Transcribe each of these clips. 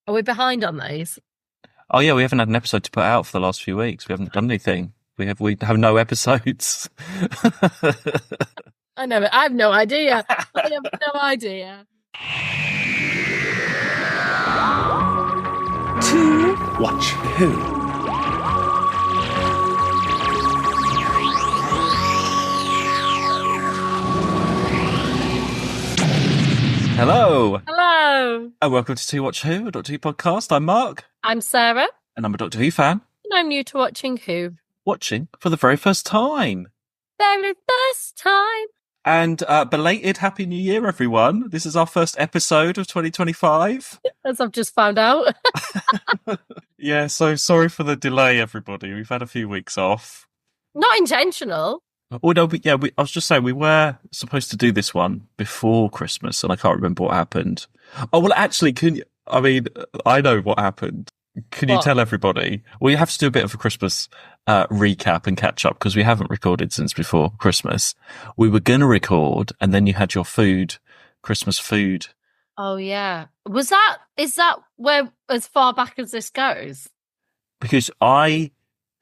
Are we behind on these? Oh yeah, we haven't had an episode to put out for the last few weeks. We haven't done anything. We have no episodes. I know, I have no idea. I have no idea. To watch who? Hello, Hello. and welcome to Watch Who, a Doctor Who podcast. I'm Mark, I'm Sarah, and I'm a Doctor Who fan, and I'm new to watching Who. watching for the very first time. Very first time. And belated Happy New Year, everyone. This is our first episode of 2025. As I've just found out. Yeah, so sorry for the delay, everybody. We've had a few weeks off. Not intentional. Oh, no, but yeah, I was just saying we were supposed to do this one before Christmas, and I can't remember what happened. Oh, well, actually, I know what happened. Can you What? tell everybody? Well, you have to do a bit of a Christmas recap and catch up because we haven't recorded since before Christmas. We were going to record, and then you had your Christmas food. Oh, yeah. Is that where, as far back as this goes? Because I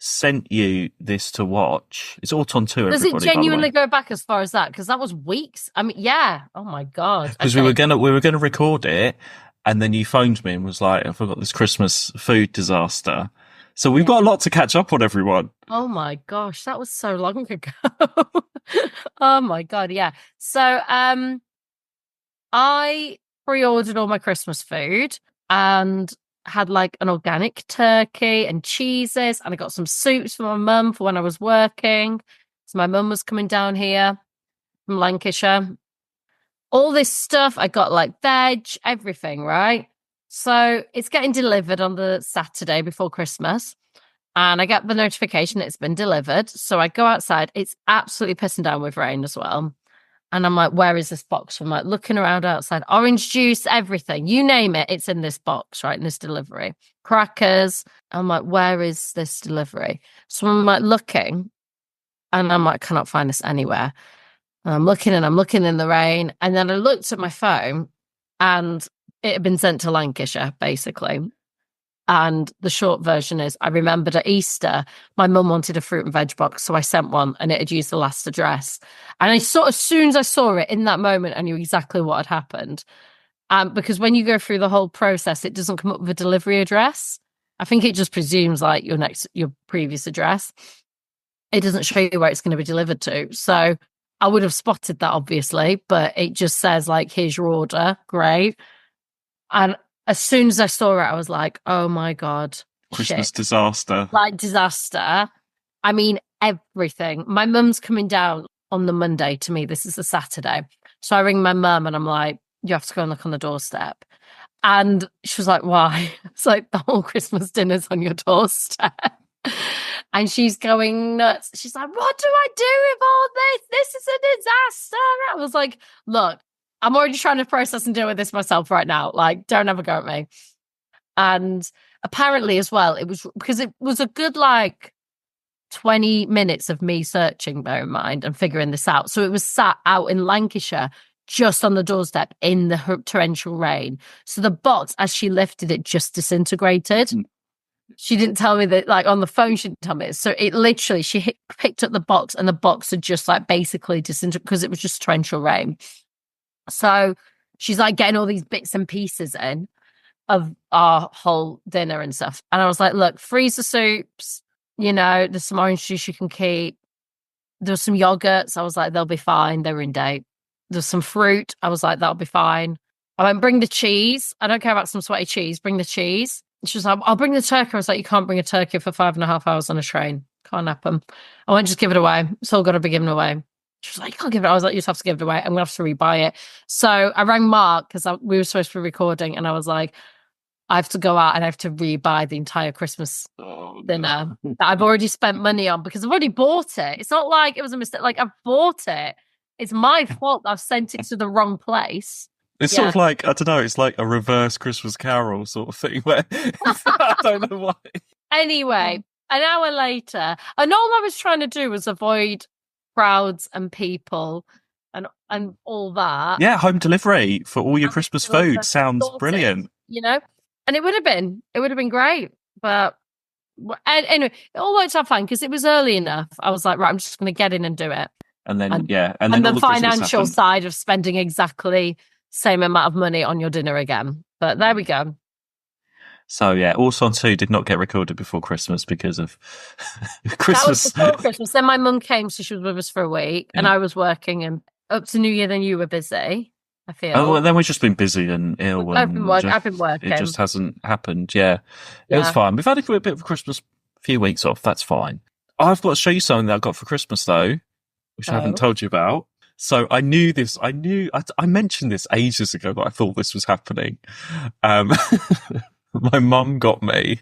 sent you this to watch. It's Auton 2, Does everybody, it genuinely go back as far as that? Because that was weeks. I mean, yeah. Oh, my God. Because Okay. we were gonna record it, and then you phoned me and was like, "I forgot this Christmas food disaster." So we've got a lot to catch up on, everyone. Oh my gosh, that was so long ago. Oh my God, yeah. So I pre-ordered all my Christmas food and had like an organic turkey and cheeses, and I got some soups for my mum for when I was working. So my mum was coming down here from Lancashire. All this stuff, I got like veg, everything, right? So it's getting delivered on the Saturday before Christmas. And I get the notification it's been delivered. So I go outside. It's absolutely pissing down with rain as well. And I'm like, where is this box? I'm like looking around outside. Orange juice, everything. You name it, it's in this box, right? In this delivery. Crackers. I'm like, where is this delivery? So I'm like looking. And I'm like, cannot find this anywhere. And I'm looking in the rain. And then I looked at my phone and it had been sent to Lancashire, basically. And the short version is I remembered at Easter, my mum wanted a fruit and veg box. So I sent one and it had used the last address. And I sort of, as soon as I saw it in that moment, I knew exactly what had happened. Because when you go through the whole process, it doesn't come up with a delivery address. I think it just presumes like your previous address. It doesn't show you where it's going to be delivered to. So I would have spotted that, obviously, but it just says like, here's your order. Great. And as soon as I saw it, I was like, oh my God. Christmas shit. disaster. Like disaster. I mean, everything. My mum's coming down on the Monday to me. This is the Saturday. So I ring my mum and I'm like, you have to go and look on the doorstep. And she was like, why? It's like the whole Christmas dinner's on your doorstep. And she's going nuts. She's like, what do I do with all this? This is a disaster. I was like, look, I'm already trying to process and deal with this myself right now. Like, don't ever go at me. And apparently as well, it was because it was a good like 20 minutes of me searching, bear in mind, and figuring this out. So it was sat out in Lancashire, just on the doorstep in the torrential rain. So the box, as she lifted it, just disintegrated. She didn't tell me that, like on the phone, she didn't tell me. So it literally, picked up the box and the box had just like basically disintegrated because it was just torrential rain. So she's like getting all these bits and pieces in of our whole dinner and stuff. And I was like, look, freezer soups, there's some orange juice you can keep. There's some yogurts. I was like, they'll be fine. They're in date. There's some fruit. I was like, that'll be fine. I went, bring the cheese. I don't care about some sweaty cheese. Bring the cheese. She was like, I'll bring the turkey. I was like, you can't bring a turkey for 5.5 hours on a train. Can't happen. I went, just give it away. It's all got to be given away. She was like, you can't give it. I was like, you just have to give it away. I'm going to have to rebuy it. So I rang Mark because we were supposed to be recording. And I was like, I have to go out and I have to rebuy the entire Christmas dinner that I've already spent money on because I've already bought it. It's not like it was a mistake. Like, I've bought it. It's my fault I've sent it to the wrong place. It's sort of like, I don't know, it's like a reverse Christmas Carol sort of thing where I don't know why. Anyway, an hour later, and all I was trying to do was avoid crowds and people and all that. Yeah, home delivery for all your Christmas food sounds brilliant. And it would have been great. But anyway, it all worked out fine because it was early enough. I was like, right, I'm just going to get in and do it. And then, And and the all the Christmas financial happened. side of spending exactly same amount of money on your dinner again. But there we go. So yeah, Auton 2 did not get recorded before Christmas because of That was Christmas. before Christmas. Then my mum came, so she was with us for a week, and I was working. And up to New Year, then you were busy. I feel. Oh, well, then we've just been busy and ill. I've been working. It just hasn't happened. Yeah, it was fine. We've had a bit of a Christmas, few weeks off. That's fine. I've got to show you something that I got for Christmas though, which I haven't told you about. So I knew this. I mentioned this ages ago that I thought this was happening. My mum got me.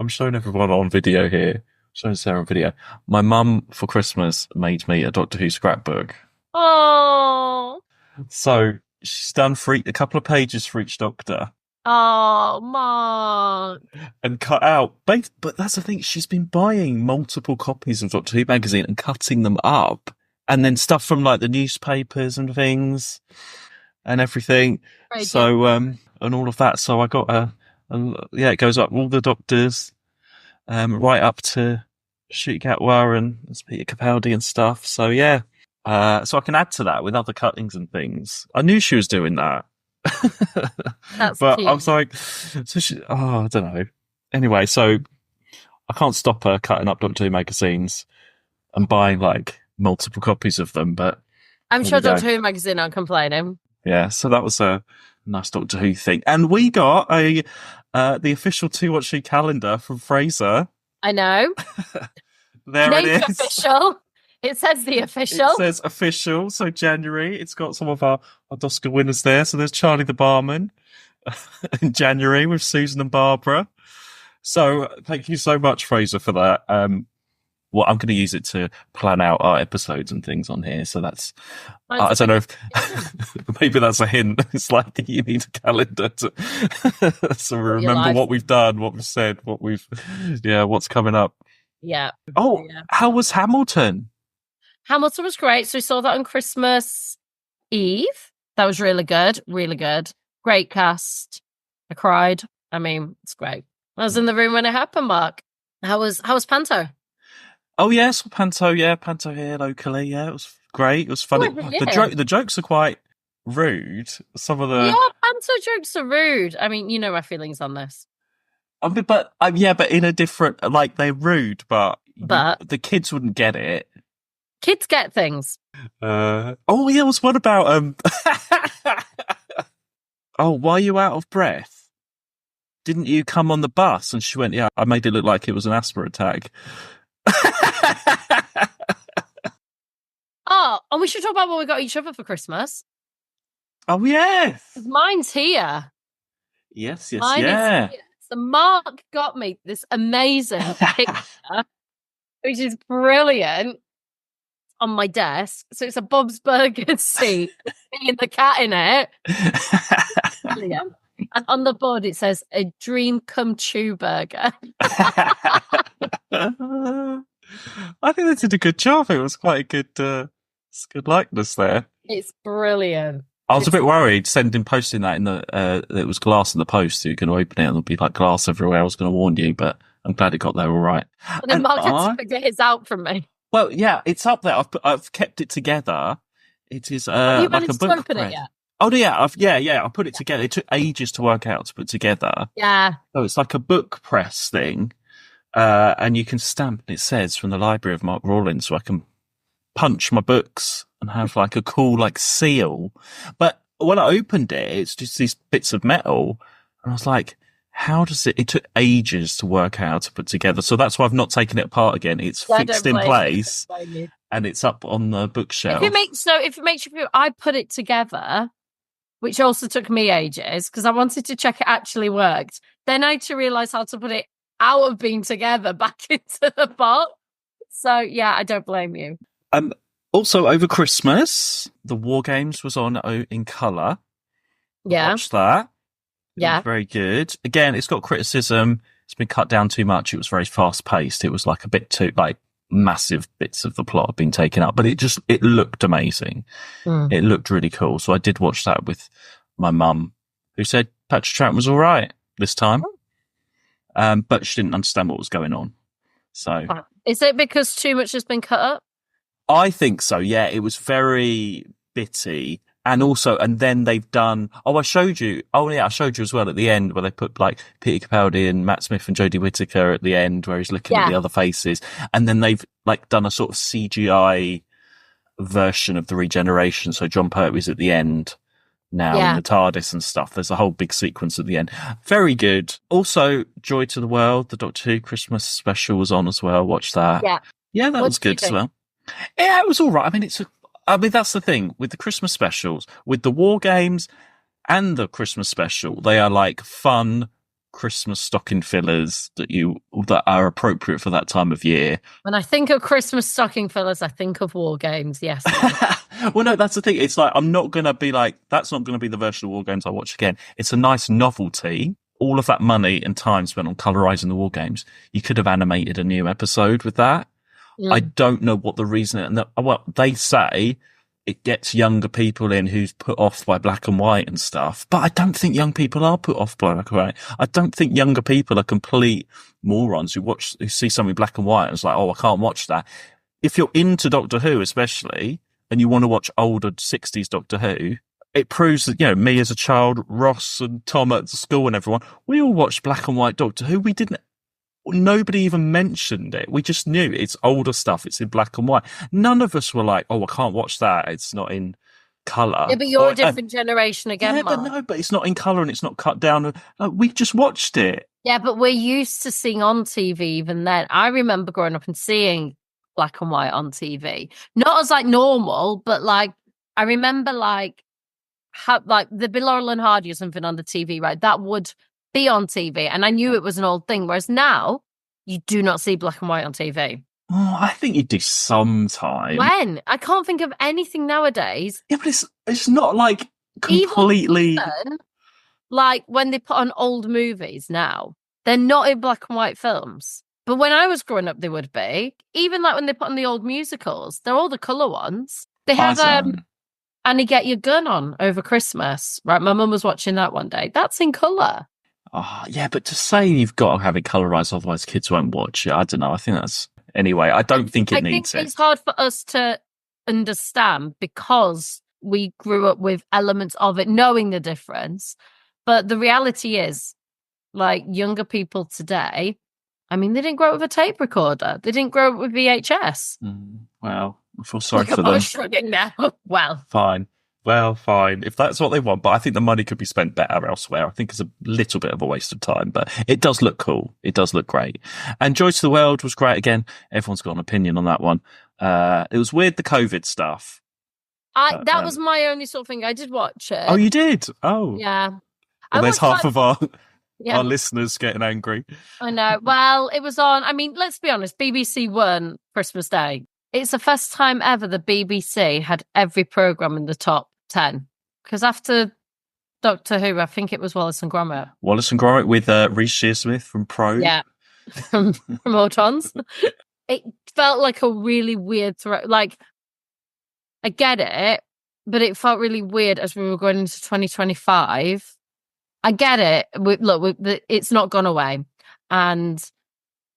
I'm showing everyone on video here. Showing Sarah on video. My mum for Christmas made me a Doctor Who scrapbook. Oh. So she's done a couple of pages for each Doctor. Oh, Mark. And cut out. But that's the thing. She's been buying multiple copies of Doctor Who magazine and cutting them up. And then stuff from like the newspapers and things and everything. Right, so, and all of that. So I got it goes up all the Doctors, right up to Ncuti Gatwa and Peter Capaldi and stuff. So yeah. So I can add to that with other cuttings and things. I knew she was doing that. That's but cute. I was like, I don't know. Anyway, so I can't stop her cutting up Doctor Who magazines and buying like multiple copies of them. But I'm sure Doctor Who magazine aren't complaining. Yeah, so that was a nice Doctor Who thing, and we got the official 2 Watch Who calendar from Fraser. I know. There it is. Official. It says the official. It says official. So January, it's got some of our Oscar winners there. So there's Charlie the Barman in January with Susan and Barbara. So thank you so much, Fraser, for that. Well, I'm going to use it to plan out our episodes and things on here. So that's, I don't know if maybe that's a hint. It's like you need a calendar to so we remember what we've done, what we've said, what's coming up. Yeah. Oh, how was Hamilton? Hamilton was great. So we saw that on Christmas Eve. That was really good. Really good. Great cast. I cried. I mean, it's great. I was in the room when it happened, Mark. How was Panto? Oh, yes, Panto, Panto here locally. Yeah, it was great. It was funny. The jokes are quite rude. Some of the... Yeah, Panto jokes are rude. I mean, you know my feelings on this. But in a different... Like, they're rude, but the kids wouldn't get it. Kids get things. There was one about... oh, why are you out of breath? Didn't you come on the bus? And she went, yeah, I made it look like it was an asthma attack. Oh, and we should talk about what we got each other for Christmas. Oh, yes. Mine's here. Yes, Mine is here. So Mark got me this amazing picture, which is brilliant, on my desk. So it's a Bob's Burgers seat, me and the cat in it. Brilliant. And on the board it says, a dream come true burger. I think they did a good job. It was quite a good likeness there. It's brilliant. I was a bit worried posting that in it was glass in the post, so you can open it and there'll be like glass everywhere. I was going to warn you, but I'm glad it got there all right. And then Mark had to get his out from me. Well, yeah, it's up there. I've kept it together. It is Have you like a managed book to open press. it yet? Oh yeah, I put it together. It took ages to work out to put together. Yeah. So it's like a book press thing. And you can stamp, and it says from the library of Mark Rawlins, so I can punch my books and have like a cool like seal. But when I opened it, it's just these bits of metal, and I was like, how does it took ages to work out how to put together. So that's why I've not taken it apart again. It's fixed in place and it's up on the bookshelf. If it makes you feel, I put it together, which also took me ages because I wanted to check it actually worked. Then I had to realize how to put it out of being together back into the box. So yeah, I don't blame you. Also over Christmas, the War Games was on in colour. Yeah. Watched that. Yeah. Very good. Again, it's got criticism. It's been cut down too much. It was very fast paced. It was like a bit too, like massive bits of the plot have been taken out, but it looked amazing. It looked really cool. So I did watch that with my mum, who said Patrick Troughton was all right. this time. But she didn't understand what was going on. So is it because too much has been cut up? I think so. Yeah, it was very bitty. And also, and then they've done, I showed you as well at the end where they put like Peter Capaldi and Matt Smith and Jodie Whittaker at the end where he's looking at the other faces. And then they've like done a sort of CGI version of the regeneration. So John Pertwee's at the end now in the TARDIS and stuff. There's a whole big sequence at the end. Very good. Also, Joy to the World, the Doctor Who Christmas special was on as well. Watch that. Yeah, that was good as well. Yeah, it was all right. I mean, that's the thing with the Christmas specials, with the War Games and the Christmas special. They are like fun Christmas stocking fillers that are appropriate for that time of year. When I think of Christmas stocking fillers, I think of War Games. Yes. Well, no, that's the thing. It's like I'm not going to be like that's not going to be the version of War Games I watch again. It's a nice novelty. All of that money and time spent on colorizing the War Games, you could have animated a new episode with that. I don't know what the reason is. And well, they say it gets younger people in who's put off by black and white and stuff. But I don't think young people are put off by black and white. I don't think younger people are complete morons who see something black and white and it's like, oh, I can't watch that. If you're into Doctor Who, especially, and you want to watch older 60s Doctor Who, it proves that, me as a child, Ross and Tom at school and everyone, we all watched black and white Doctor Who. Nobody even mentioned it. We just knew it's older stuff. It's in black and white. None of us were like, oh, I can't watch that. It's not in colour. Yeah, but you're a different generation again, Yeah, Mark. but it's not in colour and it's not cut down. We just watched it. Yeah, but we're used to seeing on TV even then. I remember growing up and seeing black and white on TV. Not as like normal, but like I remember like there'd be Laurel and Hardy or something on the TV, right? That would be on TV, and I knew it was an old thing. Whereas now, you do not see black and white on TV. Oh, I think you do sometime. When? I can't think of anything nowadays. Yeah, but it's not like completely. Even, like when they put on old movies now, they're not in black and white films. But when I was growing up, they would be. Even like when they put on the old musicals, they're all the colour ones. They have Annie Get Your Gun on over Christmas. Right, my mum was watching that one day. That's in colour. Oh, yeah, but to say you've got to have it colorized, otherwise kids won't watch it. I don't know. I think that's anyway. I don't think it needs it. It's hard for us to understand because we grew up with elements of it, knowing the difference. But the reality is, like younger people today, I mean, they didn't grow up with a tape recorder. They didn't grow up with VHS. Well, I feel sorry for them. Shrugging now. Well, fine. If that's what they want, but I think the money could be spent better elsewhere. I think it's a little bit of a waste of time, but it does look cool. It does look great. And Joy to the World was great again. Everyone's got an opinion on that one. It was weird, the COVID stuff. That was my only sort of thing. I did watch it. Oh, you did? Oh. Yeah. Well, there's half of our listeners getting angry. I know. Well, it was on, I mean, let's be honest, BBC won Christmas Day. It's the first time ever the BBC had every programme in the top 10. Because after Doctor Who, I think it was Wallace and Gromit. Wallace and Gromit with Reece Shearsmith from Pro. Yeah, from Autons. It felt like a really weird throw. Like, I get it, but it felt really weird as we were going into 2025. I get it. It's not gone away. And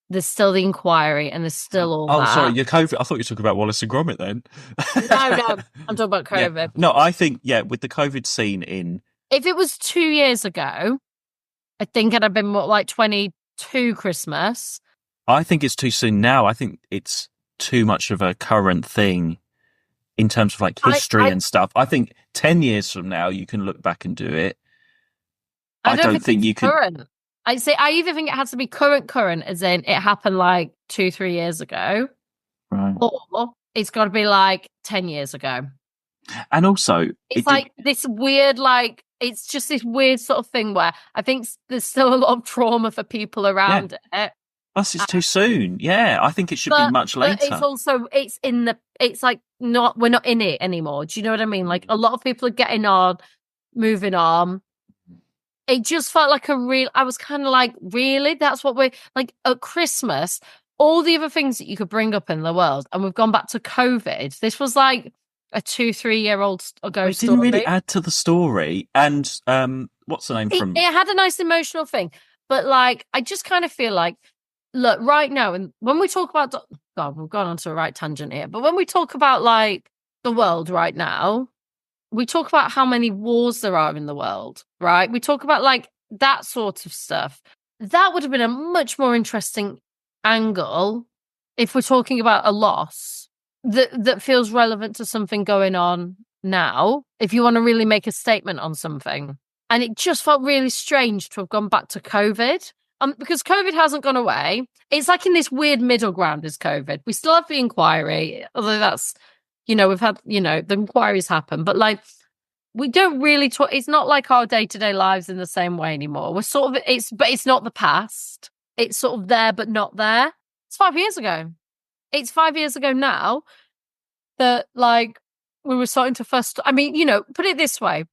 there's still the inquiry and there's still all that. Oh, sorry, your COVID. I thought you were talking about Wallace and Gromit then. No, I'm talking about COVID. Yeah. No, I think, with the COVID scene in... If it was 2 years ago, I think it'd have been more like 22 Christmas. I think it's too soon now. I think it's too much of a current thing in terms of like history and stuff. I think 10 years from now, you can look back and do it. I don't think you can... Current. I either think it has to be current, as in it happened like 2-3 years ago, right? Or it's got to be like 10 years ago. And also, it's this weird, like it's just this weird sort of thing where I think there's still a lot of trauma for people around it. Plus, it's too soon. Yeah, I think it should be much later. But it's also it's like we're not in it anymore. Do you know what I mean? Like a lot of people are getting on, moving on. It just felt like I was kind of like, really? That's what we're like at Christmas, all the other things that you could bring up in the world. And we've gone back to COVID. This was like a 2-3 year old ago story. It didn't really add to the story. And what's the name it, from? it had a nice emotional thing, but like I just kind of feel like, look, right now, and when we talk about God, we've gone onto a right tangent here, but when we talk about like the world right now, we talk about how many wars there are in the world, right? We talk about like that sort of stuff. That would have been a much more interesting angle if we're talking about a loss that feels relevant to something going on now, if you want to really make a statement on something. And it just felt really strange to have gone back to COVID. Because COVID hasn't gone away. It's like in this weird middle ground is COVID. We still have the inquiry, although that's, we've had, the inquiries happen, but like, we don't really talk. It's not like our day-to-day lives in the same way anymore. We're sort of, but it's not the past. It's sort of there, but not there. It's 5 years ago. It's 5 years ago now that like we were starting to first, put it this way.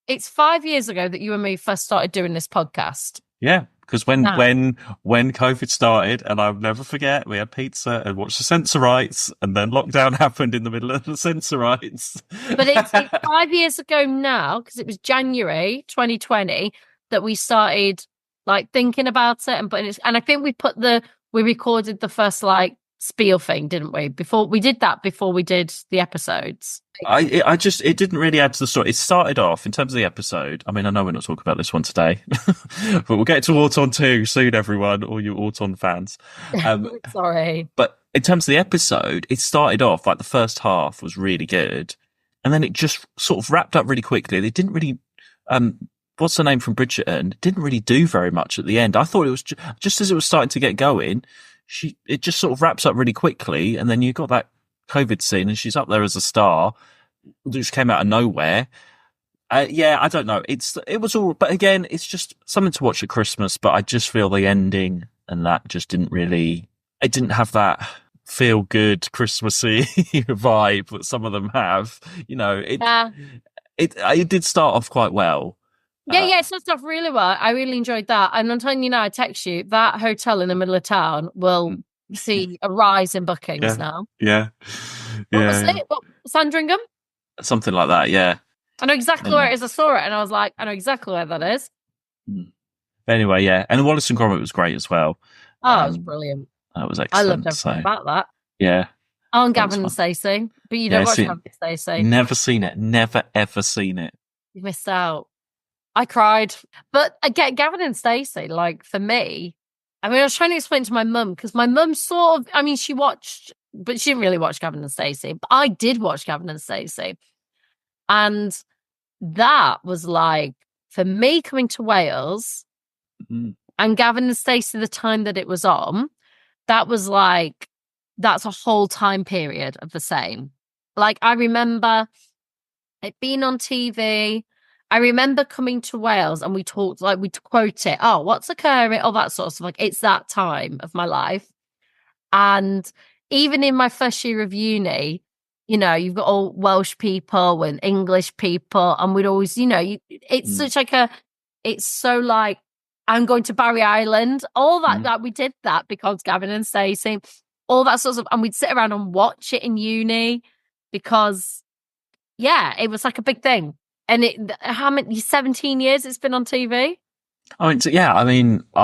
It's 5 years ago that you and me first started doing this podcast. Yeah, because when COVID started, and I'll never forget, we had pizza and watched the Sensorites, and then lockdown happened in the middle of the Sensorites. But it's 5 years ago now, because it was January 2020 that we started like thinking about it and putting it. And I think we recorded the first like spiel thing, didn't we? Before we did the episodes. It didn't really add to the story. It started off in terms of the episode. I mean, I know we're not talking about this one today, but we'll get to Auton 2 soon, everyone, all you Auton fans. Sorry. But in terms of the episode, it started off like the first half was really good. And then it just sort of wrapped up really quickly. They didn't really, what's her name from Bridgerton? Didn't really do very much at the end. I thought it was just as it was starting to get going, it just sort of wraps up really quickly. And then you got that COVID scene and she's up there as a star. It just came out of nowhere. I don't know. It was all, but again, it's just something to watch at Christmas, but I just feel the ending and that just it didn't have that feel good Christmassy vibe that some of them have. It did start off quite well. It started off really well. I really enjoyed that. And I'm telling you now, I text you, that hotel in the middle of town will see a rise in bookings now. Yeah. What was it? Sandringham? Something like that, yeah. I know exactly where it is. I saw it and I was like, I know exactly where that is. Anyway, yeah. And Wallace and Gromit was great as well. Oh, it was brilliant. That was excellent. I loved everything about that. Yeah. Oh, and Gavin and Stacey. But you don't watch Gavin and Stacey. Never seen it. Never, ever seen it. You missed out. I cried. But again, Gavin and Stacey, like for me, I was trying to explain to my mum because my mum sort of, she watched, but she didn't really watch Gavin and Stacey. But I did watch Gavin and Stacey. And that was like, for me coming to Wales and Gavin and Stacey, the time that it was on, that was like, that's a whole time period of the same. Like, I remember it being on TV. I remember coming to Wales and we talked, like, we'd quote it. Oh, what's occurring? All that sort of stuff. Like, it's that time of my life. And even in my first year of uni, you've got all Welsh people and English people. And we'd always, it's such like it's so like, I'm going to Barry Island. All that we did that because Gavin and Stacey, all that sort of, and we'd sit around and watch it in uni because, it was like a big thing. And how many 17 years it's been on TV? I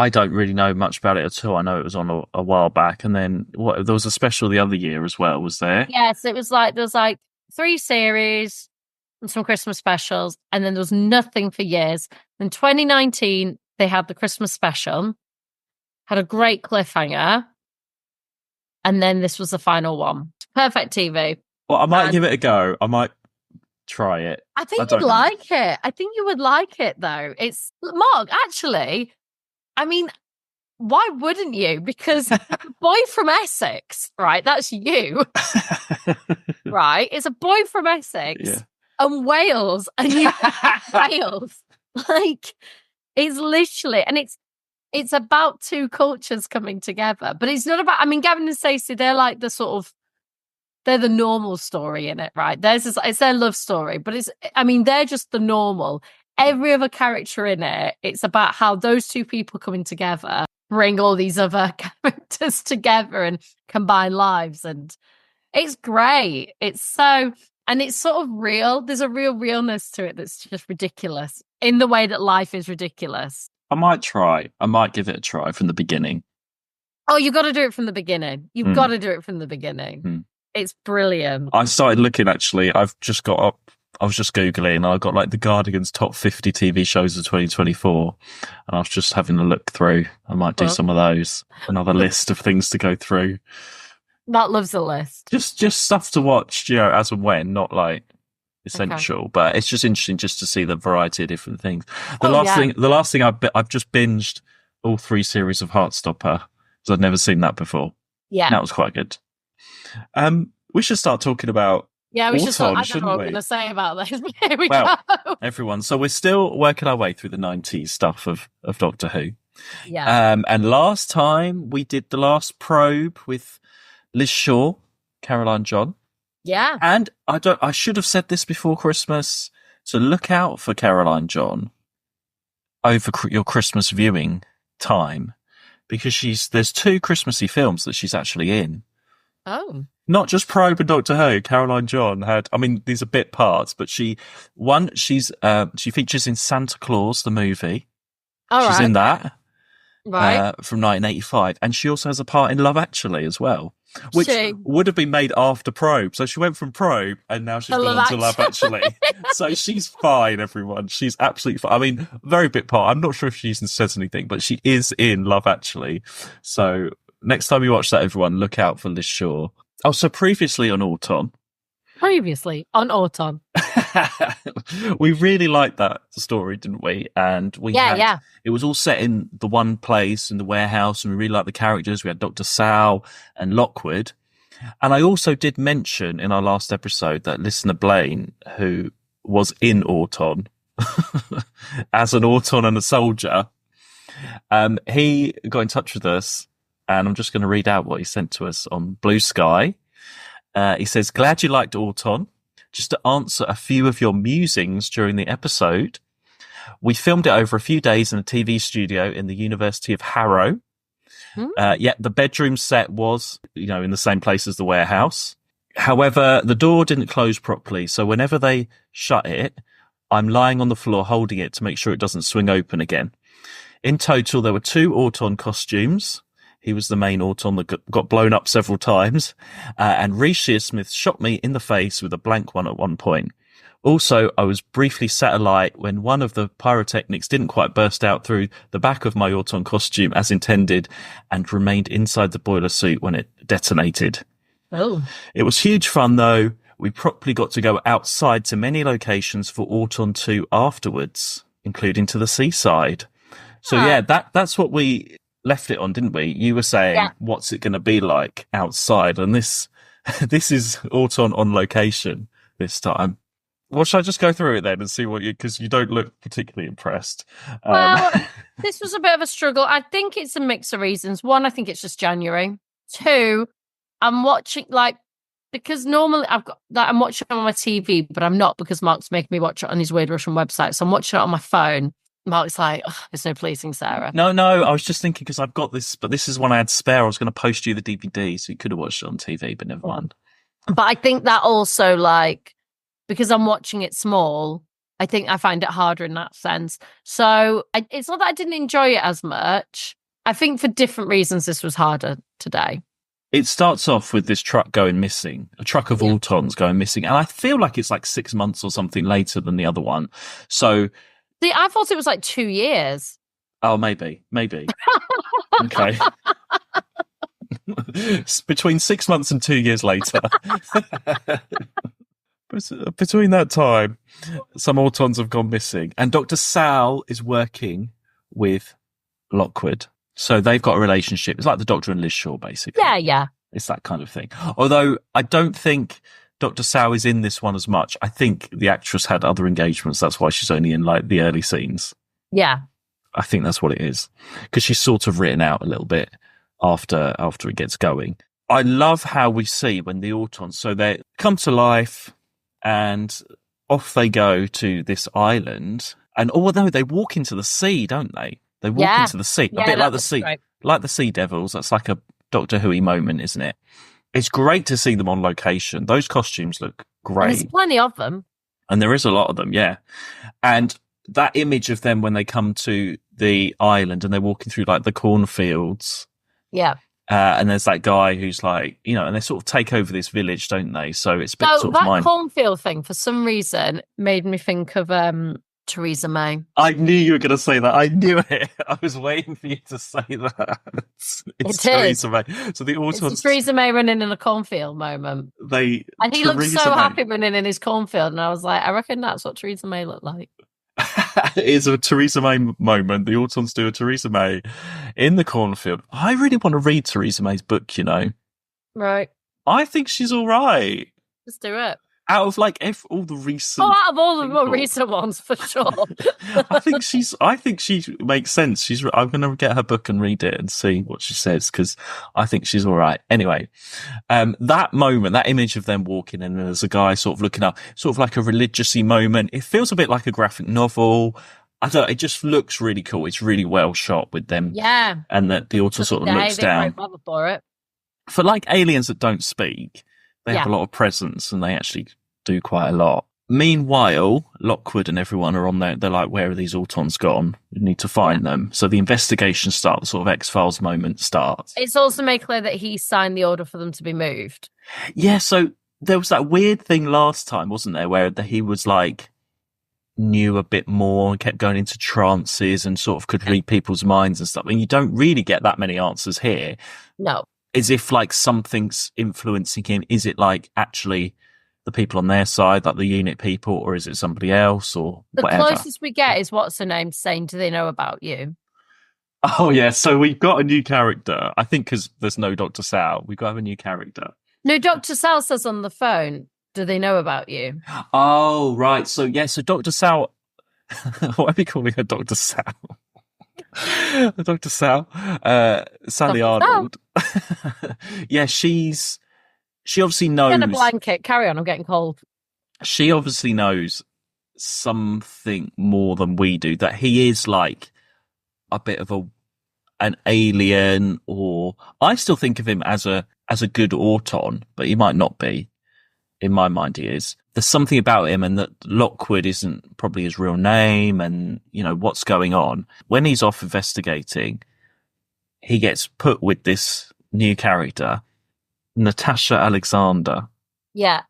don't really know much about it at all. I know it was on a while back, and then there was a special the other year as well, was there? Yes, it was like there was like 3 series and some Christmas specials, and then there was nothing for years. In 2019, they had the Christmas special, had a great cliffhanger, and then this was the final one. Perfect TV. Well, I might give it a go. I might try it. I think you'd like it. I think you would like it, though. It's Mark, actually. Why wouldn't you? Because boy from Essex, right? That's you, right? It's a boy from Essex and Wales, and you Wales. Like, it's literally, and it's about 2 cultures coming together. But it's not about. Gavin and Stacey, they're like the sort of. They're the normal story in it, right? It's their love story, but they're just the normal. Every other character in it, it's about how those 2 people coming together bring all these other characters together and combine lives. And it's great. It's so, And it's sort of real. There's a real realness to it that's just ridiculous in the way that life is ridiculous. I might try. I might give it a try from the beginning. Oh, you got to do it from the beginning. You've got to do it from the beginning. It's brilliant. I started looking, actually. I've just got up. I was just Googling, and I got like The Guardian's top 50 TV shows of 2024. And I was just having a look through. I might do some of those. Another list of things to go through. That loves a list. Just stuff to watch, as and when, not like essential. Okay. But it's just interesting just to see the variety of different things. The last thing I've just binged all 3 series of Heartstopper, because I'd never seen that before. Yeah. That was quite good. We should start talking about we should start. I don't know what I'm going to say about this. Here we go. Everyone. So we're still working our way through the 90s stuff of Doctor Who. Yeah. And last time we did the last probe with Liz Shaw, Caroline John. Yeah. And I should have said this before Christmas. So look out for Caroline John over your Christmas viewing time, because there's 2 Christmassy films that she's actually in. Oh. Not just Probe and Doctor Who. Caroline John these are bit parts, but she features in Santa Claus, the movie. She's in that. Right. From 1985. And she also has a part in Love Actually as well, which would have been made after Probe. So she went from Probe and now she's gone on to Love Actually. So she's fine, everyone. She's absolutely fine. I mean, very bit part. I'm not sure if she even says anything, but she is in Love Actually. So next time you watch that, everyone, look out for Liz Shaw. Oh, so previously on Auton. We really liked that story, didn't we? And it was all set in the one place in the warehouse, and we really liked the characters. We had Dr. Sal and Lockwood. And I also did mention in our last episode that listener Blaine, who was in Auton as an Auton and a soldier, he got in touch with us, and I'm just going to read out what he sent to us on Blue Sky. He says, glad you liked Auton. Just to answer a few of your musings during the episode, we filmed it over a few days in a TV studio in the University of Harrow. Yet the bedroom set was, in the same place as the warehouse. However, the door didn't close properly, so whenever they shut it, I'm lying on the floor holding it to make sure it doesn't swing open again. In total, there were 2 Auton costumes. He was the main Auton that got blown up several times. And Reece Shearsmith shot me in the face with a blank one at one point. Also, I was briefly set alight when one of the pyrotechnics didn't quite burst out through the back of my Auton costume as intended and remained inside the boiler suit when it detonated. Oh. It was huge fun, though. We properly got to go outside to many locations for Auton 2 afterwards, including to the seaside. So, that's what we left it on, didn't we? You were saying, what's it going to be like outside? And this is Auton on location this time. Well, should I just go through it then and see because you don't look particularly impressed. Well, this was a bit of a struggle. I think it's a mix of reasons. 1, I think it's just January. 2, I'm watching because normally I'm watching it on my TV, but I'm not, because Mark's making me watch it on his weird Russian website. So I'm watching it on my phone. Mark's like, there's no pleasing Sarah. No, I was just thinking, because I've got this, but this is one I had spare. I was going to post you the DVD, so you could have watched it on TV, but never mind. But I think that also, because I'm watching it small, I think I find it harder in that sense. So it's not that I didn't enjoy it as much. I think for different reasons, this was harder today. It starts off with this truck going missing, a truck of Autons going missing. And I feel like it's 6 months or something later than the other one. So... See, I thought it was 2 years. Oh, maybe. Okay. Between 6 months and 2 years later. Between that time, some Autons have gone missing. And Dr. Sal is working with Lockwood. So they've got a relationship. It's like the Doctor and Liz Shaw, basically. Yeah. It's that kind of thing. Although I don't think Dr. Sal is in this one as much. I think the actress had other engagements. That's why she's only in the early scenes. Yeah. I think that's what it is. Because she's sort of written out a little bit after it gets going. I love how we see when the Autons, so they come to life and off they go to this island. And although they walk into the sea, don't they? They walk into the sea. A bit like the sea. Right. Like the Sea Devils. That's like a Doctor Who-y moment, isn't it? It's great to see them on location. Those costumes look And great. there's plenty of them. And there is a lot of them, yeah. And that image of them when they come to the island and they're walking through like the cornfields. Yeah. And there's that guy who's like, and they sort of take over this village, don't they? So it's a bit So sort of that mine. cornfield thing, for some reason, made me think of Theresa May. I knew you were going to say that. I knew it. I was waiting for you to say that. It's Theresa May. So the It's Autons, Theresa May running in a cornfield moment. and he looked so happy running in his cornfield, and I was like, I reckon that's what Theresa May looked like. It is a Theresa May moment. The Autons do a Theresa May in the cornfield. I really want to read Theresa May's book, Right. I think she's all right. Let's do it. Out of like all the recent, out of all the more recent ones, for sure. I think she makes sense. I'm going to get her book and read it and see what she says, because I think she's all right. Anyway, that moment, that image of them walking in, and there's a guy sort of looking up, sort of like a religious-y moment. It feels a bit like a graphic novel. I don't know, it just looks really cool. It's really well shot with them. Yeah. And that the author sort of looks down. For it. For like aliens that don't speak, they have Yeah. a lot of presence and they actually do quite a lot. Meanwhile, Lockwood and everyone are on there. They're like, where are these Autons gone? We need to find them. So the investigation starts, the sort of X-Files moment starts. It's also made clear that he signed the order for them to be moved. Yeah, so there was that weird thing last time, wasn't there, where he was like, knew a bit more and kept going into trances and sort of could read people's minds and stuff. And you don't really get that many answers here. No. As if like something's influencing him. Is it like actually the people on their side, like the unit people, or is it somebody else, or The whatever? closest we get is what's her name saying, do they know about you? Oh yeah, so we've got a new character. I think because there's no Dr. Sal, we've got to have a new character. No, Dr. Sal says on the phone, do they know about you? Oh, right. So yeah, so Dr. Sal, why are we calling her Dr. Sal? Dr. Sal, Sally Dr. Arnold. Yeah, she obviously knows. Get a blanket. Carry on. I'm getting cold. She obviously knows something more than we do, that he is like a bit of an alien, or I still think of him as a good Auton, but he might not be. In my mind, he is. There's something about him, and that Lockwood isn't probably his real name, and what's going on. When he's off investigating, he gets put with this new character, Natasha Alexander. Yeah.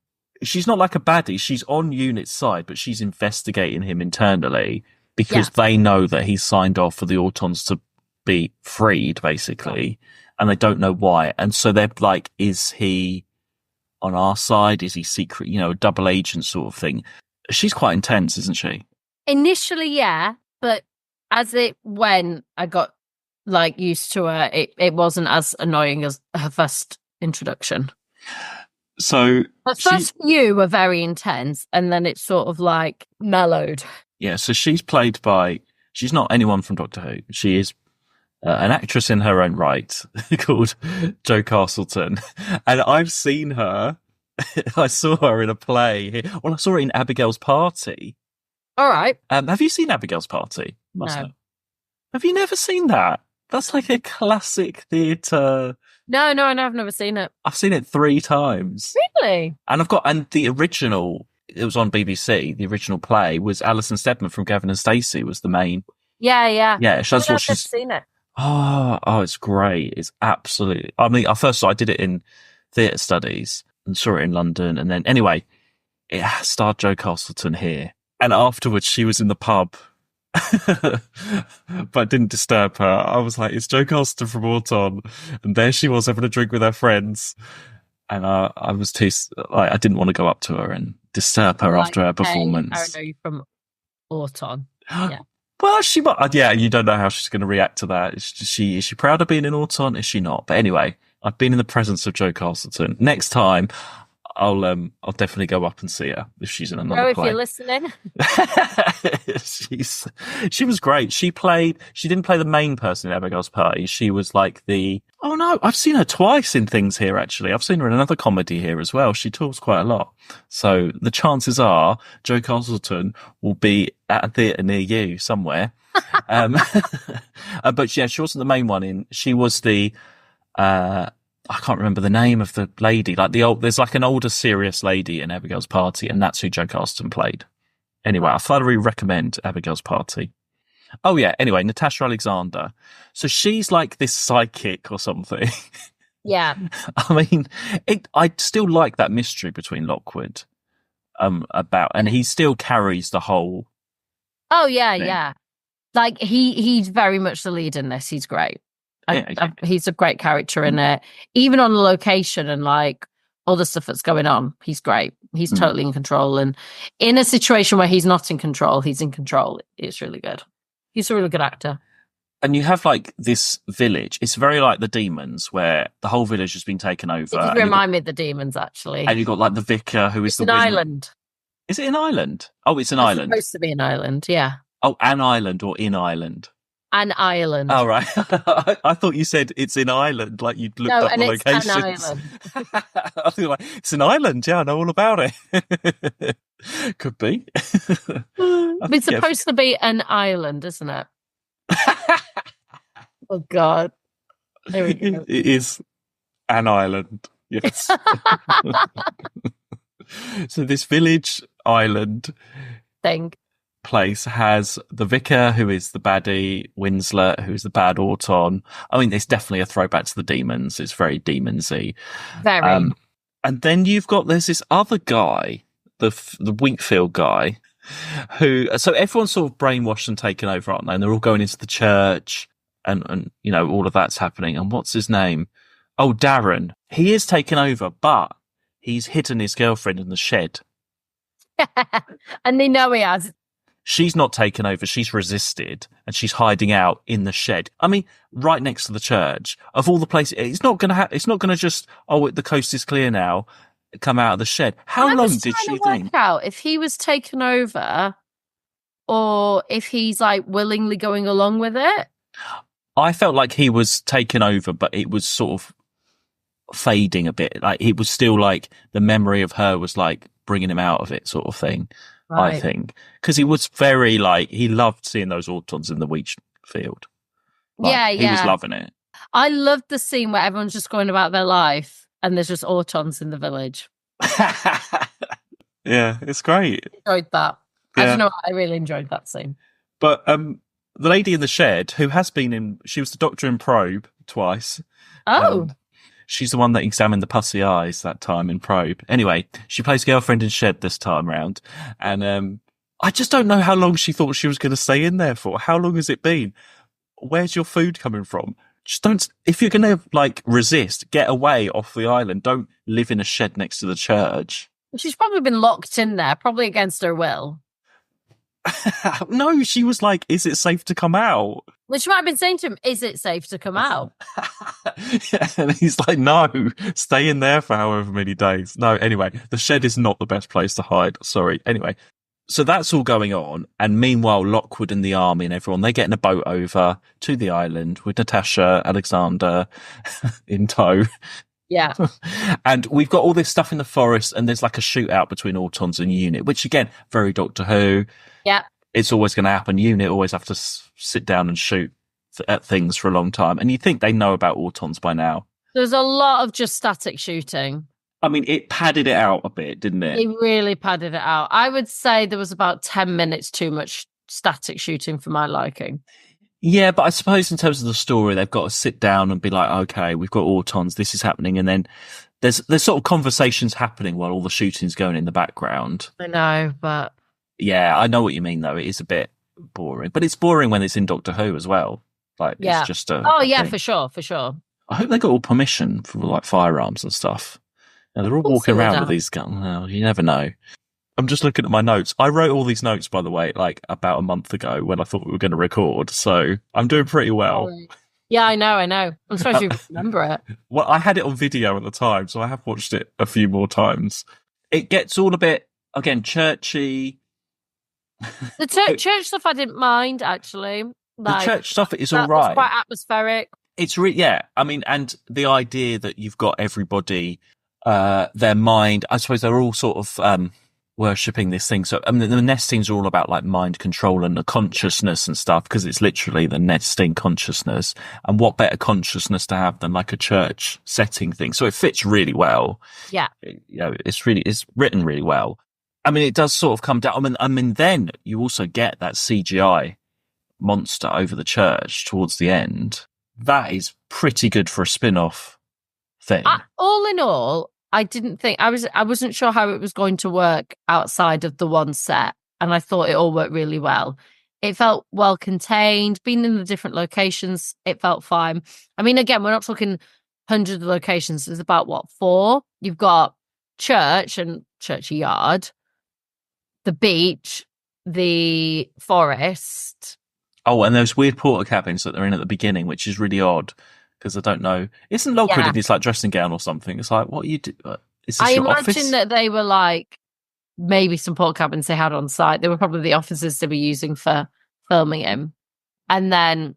She's not like a baddie. She's on Unit's side, but she's investigating him internally because they know that he's signed off for the Autons to be freed, basically, and they don't know why. And so they're like, is he on our side? Is he secret, a double agent sort of thing? She's quite intense, isn't she? Initially, yeah, but as it went, I got like used to her. It wasn't as annoying as her first introduction. So Her first few were very intense, and then it sort of like mellowed. Yeah, so she's not anyone from Doctor Who. She is an actress in her own right called Jo Castleton. And I've seen her. I saw her in a play. Well, I saw her in Abigail's Party. All right. Have you seen Abigail's Party? No. Have you never seen that? That's like a classic theatre. No, I've never seen it. I've seen it 3 times. Really? And the original, it was on BBC, the original play was Alison Steadman from Gavin and Stacey was the main. Yeah. Yeah, that's what she's seen it. Oh, it's great. It's absolutely, I did it in theatre studies and saw it in London. And then anyway, it starred Jo Castleton here. And afterwards she was in the pub, but didn't disturb her. I was like, it's Jo Castleton from Auton. And there she was having a drink with her friends. And I was too, I didn't want to go up to her and disturb her after her performance. Hey, I know you from Auton. Yeah. Well, she might. Yeah, you don't know how she's going to react to that. Is she proud of being in Auton? Is she not? But anyway, I've been in the presence of Jo Castleton. Next time, I'll definitely go up and see her if she's in another play. If you're listening, she was great. She didn't play the main person in Abigail's Party. She was like oh no, I've seen her twice in things here. Actually, I've seen her in another comedy here as well. She talks quite a lot. So the chances are Jo Castleton will be at a theatre near you somewhere. But yeah, she wasn't the main one. She was the I can't remember the name of the lady. Like there's like an older serious lady in Abigail's Party, and that's who Joe Carston played. Anyway, I thoroughly recommend Abigail's Party. Oh yeah. Anyway, Natasha Alexander. So she's like this psychic or something. Yeah. I mean, I still like that mystery between Lockwood, and he still carries the whole. Oh yeah, thing. yeah. Like he's very much the lead in this. He's great. He's a great character in it. Even on the location and like all the stuff that's going on, he's great. He's totally in control. And in a situation where he's not in control, he's in control. It's really good. He's a really good actor. And you have like this village. It's very like the Demons, where the whole village has been taken over. It remind me of the Demons, actually. And you've got like the vicar who is an island. Is it an island? Oh, it's an island. It's supposed to be an island, yeah. Oh, an island or in Ireland? An island. Oh, right. I thought you said it's in Ireland, like you'd looked up the locations. No, and it's an island. I feel like it's an island. Yeah, I know all about it. Could be. It's supposed to be an island, isn't it? Oh, God. There we go. It is an island. Yes. So this village island thing place has the vicar, who is the baddie, Winslet, who is the bad Auton. I mean, it's definitely a throwback to the Demons. It's very demonsy. Very. And then there's this other guy, the Winkfield guy, so everyone's sort of brainwashed and taken over, aren't they? And they're all going into the church and you know, all of that's happening. And what's his name? Oh, Darren. He is taken over, but he's hidden his girlfriend in the shed. And they know he has. She's not taken over. She's resisted, and she's hiding out in the shed. I mean, right next to the church. Of all the places, it's not going to. It's not going to just. Oh, the coast is clear now. Come out of the shed. How long did she think? Out if he was taken over, or if he's like willingly going along with it. I felt like he was taken over, but it was sort of fading a bit. Like it was still like the memory of her was like bringing him out of it, sort of thing. Right. I think because he was very like he loved seeing those Autons in the wheat field. Like, he was loving it. I loved the scene where everyone's just going about their life and there's just Autons in the village. Yeah, it's great. Enjoyed that. Yeah. I don't know. I really enjoyed that scene. But the lady in the shed, who has been she was the doctor in Probe twice. Oh. She's the one that examined the pussy eyes that time in Probe. Anyway, she plays girlfriend in Shed this time round. And I just don't know how long she thought she was going to stay in there for. How long has it been? Where's your food coming from? Just don't, if you're going to like resist, get away off the island. Don't live in a shed next to the church. She's probably been locked in there, probably against her will. No, she was like, is it safe to come out? Well, she might have been saying to him, is it safe to come out? Yeah, and he's like, no, stay in there for however many days. No, anyway, the shed is not the best place to hide. Sorry. Anyway, so that's all going on. And meanwhile, Lockwood and the army and everyone, they get in a boat over to the island with Natasha Alexander in tow. Yeah. And we've got all this stuff in the forest, and there's like a shootout between Autons and Unit, which again, very Doctor Who. Yeah. It's always going to happen. Unit always have to sit down and shoot at things for a long time. And you think they know about Autons by now. There's a lot of just static shooting. I mean, it padded it out a bit, didn't it? It really padded it out. I would say there was about 10 minutes too much static shooting for my liking. Yeah, but I suppose in terms of the story, they've got to sit down and be like, okay, we've got Autons, this is happening. And then there's sort of conversations happening while all the shooting's going in the background. I know, but... Yeah, I know what you mean, though. It is a bit boring. But it's boring when it's in Doctor Who as well. Like, yeah. It's just a... Oh, yeah, thing. for sure, for sure. I hope they got all permission for, like, firearms and stuff. Now, they're all walking around with these guns. Well, you never know. I'm just looking at my notes. I wrote all these notes, by the way, like, about a month ago when I thought we were going to record. So I'm doing pretty well. Yeah, I know. I'm surprised you remember it. Well, I had it on video at the time, so I have watched it a few more times. It gets all a bit, again, churchy. The church stuff I didn't mind, actually. Like, the church stuff is all right. It's quite atmospheric. It's yeah. I mean, and the idea that you've got everybody, their mind, I suppose they're all sort of worshipping this thing. So, I mean, the nestings are all about like mind control and the consciousness and stuff, because it's literally the nesting consciousness. And what better consciousness to have than like a church setting thing? So it fits really well. Yeah. It's written really well. I mean, it does sort of come down. I mean, then you also get that CGI monster over the church towards the end. That is pretty good for a spin-off thing. All in all, I didn't think I wasn't sure how it was going to work outside of the one set, and I thought it all worked really well. It felt well contained. Being in the different locations, it felt fine. I mean, again, we're not talking hundreds of locations. There's about 4. You've got church and churchyard, the beach, the forest. Oh, and those weird porta cabins that they're in at the beginning, which is really odd. Because I don't know. Isn't Lockwood in his like dressing gown or something? It's like, what you do? Is this your office? I imagine that they were like maybe some port cabins they had on site. They were probably the offices they were using for filming him. And then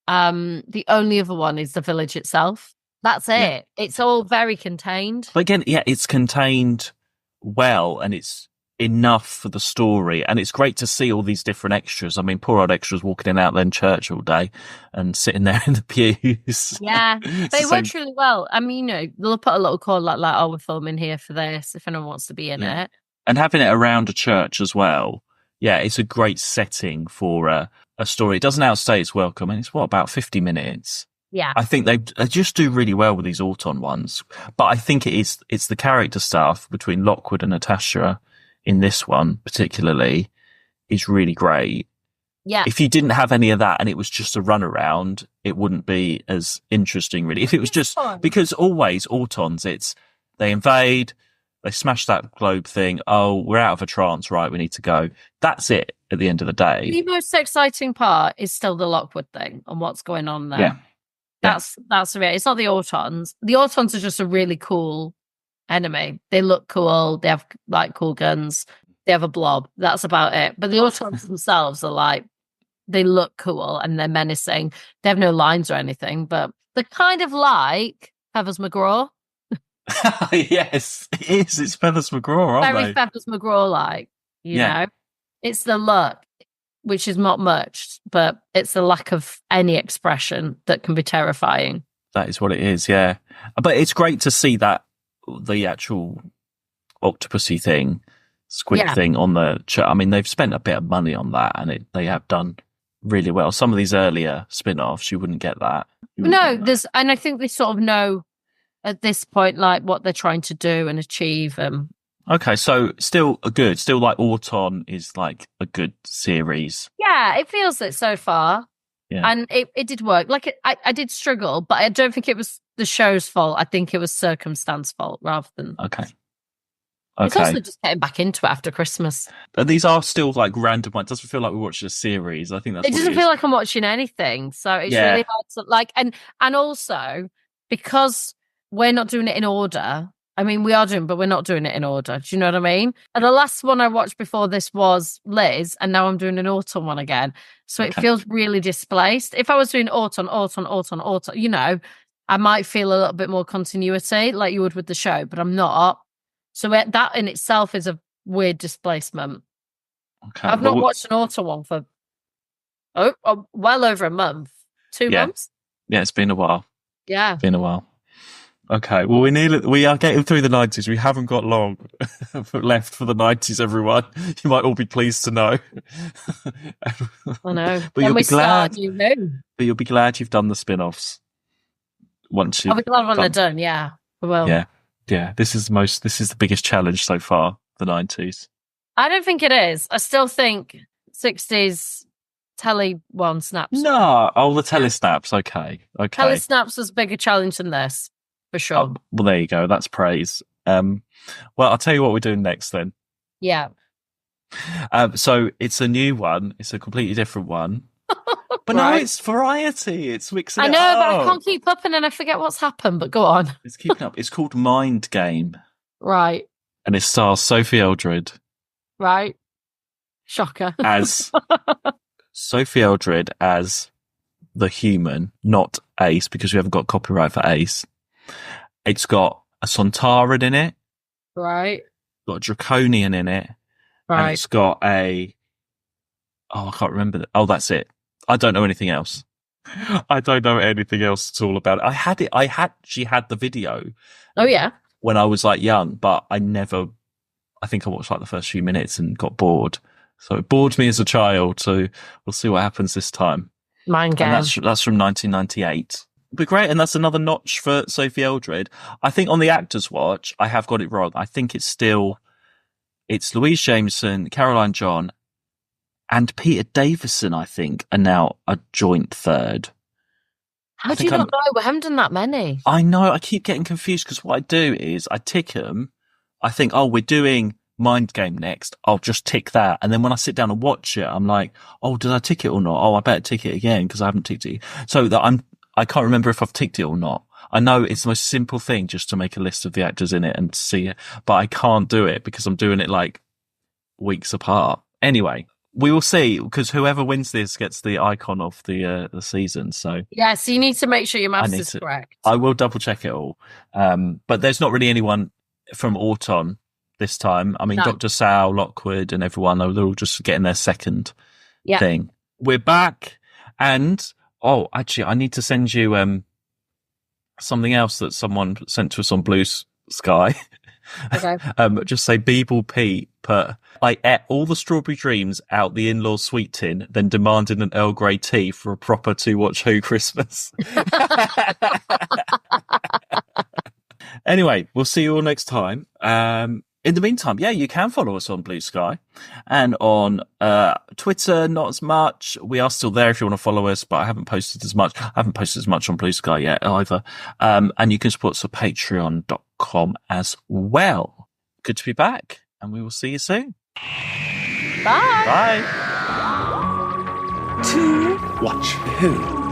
the only other one is the village itself. That's it. Yeah. It's all very contained. But again, yeah, it's contained well, and it's enough for the story, and it's great to see all these different extras. I mean, poor old extras walking in and out then church all day and sitting there in the pews. Yeah, they worked really well. I mean, they'll put a little call like, oh, we're filming here for this if anyone wants to be in it. And having it around a church as well. Yeah, it's a great setting for a story. It doesn't outstay its welcome, and it's about 50 minutes. Yeah, I think they just do really well with these Auton ones. But I think it's the character stuff between Lockwood and Natasha in this one particularly is really great. Yeah. If you didn't have any of that and it was just a runaround, it wouldn't be as interesting, really. If it was just fun. Because always Autons, it's they invade, they smash that globe thing. Oh, we're out of a trance, right? We need to go. That's it at the end of the day. The most exciting part is still the Lockwood thing and what's going on there. Yeah. That's the reality. It's not the Autons. The Autons are just a really cool enemy. They look cool. They have like cool guns. They have a blob. That's about it. But the Autons themselves are like, they look cool and they're menacing. They have no lines or anything, but they're kind of like Feathers McGraw. Yes, it is. It's Feathers McGraw, aren't Very they? Feathers McGraw like, you know? It's the look, which is not much, but it's the lack of any expression that can be terrifying. That is what it is, yeah. But it's great to see that the actual octopusy thing, squid thing on the I mean, they've spent a bit of money on that, and they have done really well. Some of these earlier spin-offs, you wouldn't get that. And I think they sort of know at this point, like, what they're trying to do and achieve. Okay, so still good. Still like Auton is like a good series. Yeah, it feels it so far. Yeah. And it did work. Like, I did struggle, but I don't think it was the show's fault. I think it was circumstance fault rather than... Okay. It's also just getting back into it after Christmas. But these are still like random ones. It doesn't feel like we're watching a series. I think that's it doesn't feel like I'm watching anything. So it's really hard to like, and also because we're not doing it in order. I mean, we are doing, but we're not doing it in order. Do you know what I mean? And the last one I watched before this was Liz, and now I'm doing an Autumn one again. So it feels really displaced. If I was doing Autumn, you know, I might feel a little bit more continuity like you would with the show, but I'm not. So that in itself is a weird displacement. Okay, I've not watched an Autumn one for well over a month. 2 months? Yeah, it's been a while. Yeah. It's been a while. Okay, well, we are getting through the 90s. We haven't got long left for the 90s, everyone. You might all be pleased to know. I know. But you'll be glad. But you'll be glad you've done the spin-offs. I'll be glad when they're done, yeah. I will. Yeah. This is the biggest challenge so far, the 90s. I don't think it is. I still think 60s telly one snaps. No, the telly snaps, okay. Telly snaps was a bigger challenge than this. For sure. Oh, well, there you go. That's praise. Well, I'll tell you what we're doing next then. Yeah. So it's a new one. It's a completely different one. But no, it's variety. It's mixing it up. I know, but I can't keep up and then I forget what's happened, but go on. It's keeping up. It's called Mind Game. Right. And it stars Sophie Eldred. Right. Shocker. As Sophie Eldred as the human, not Ace, because we haven't got copyright for Ace. It's got a Sontaran in it. Right. got a draconian in it, and Right. it's got I can't remember. That's it. I don't know anything else. I don't know anything else at all about it. I actually had the video Oh, yeah. when I was like young, but I think I watched like the first few minutes and got bored. So it bored me as a child. So we'll see what happens this time. Mind game. And that's from 1998. But great. And that's another notch for Sophie Eldred. I think on the Actors Watch, I have got it wrong. I think it's Louise Jameson, Caroline John, and Peter Davison, I think, are now a joint third. How do you not know? We haven't done that many. I know. I keep getting confused because what I do is I tick them. I think, we're doing Mind Game next. I'll just tick that. And then when I sit down and watch it, I'm like, did I tick it or not? I better tick it again because I haven't ticked it. So that I can't remember if I've ticked it or not. I know it's the most simple thing just to make a list of the actors in it and see it, but I can't do it because I'm doing it like weeks apart. Anyway, we will see because whoever wins this gets the icon of the season. So yeah, so you need to make sure your maths is correct. I will double check it all. But there's not really anyone from Auton this time. I mean, no. Dr. Sal, Lockwood, and everyone, they're all just getting their second thing. We're back, and actually, I need to send you something else that someone sent to us on Blue Sky. Okay. Just say Beeble Pete, but I ate all the strawberry dreams out the in-laws sweet tin, then demanded an Earl Grey tea for a proper To Watch Who Christmas. Anyway, we'll see you all next time. In the meantime, you can follow us on Blue Sky and on Twitter, not as much. We are still there if you want to follow us, but I haven't posted as much. I haven't posted as much on Blue Sky yet either. And you can support us at patreon.com as well. Good to be back, and we will see you soon. Bye. Bye. To Watch Who.